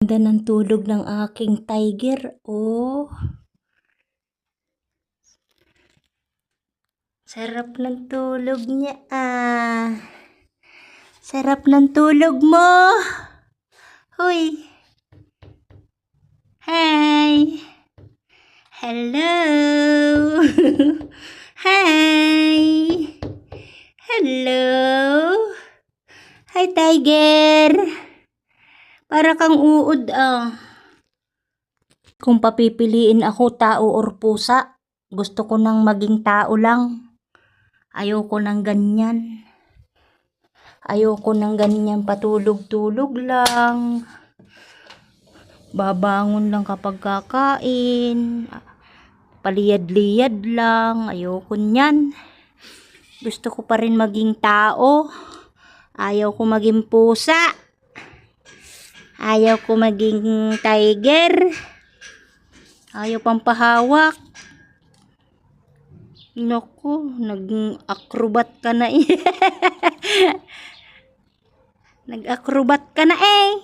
Ganda ng tulog ng aking tiger. Oh. Sarap ng tulog niya. Sarap ng tulog mo. Hoy. Hi. Hello. Hi. Hello. Hi, tiger. Para kang uod Kung papipiliin ako, tao or pusa, gusto ko nang maging tao lang. Ayoko nang ganyan. Ayoko nang ganyan patulog-tulog lang. Babangon lang kapag kakain. Paliyad-liyad lang. Ayoko niyan. Gusto ko pa rin maging tao. Ayaw ko maging pusa. Ayaw ko maging tiger. Ayaw pang pahawak. Naku, nag-acrobat ka na eh. Nag-acrobat ka na eh.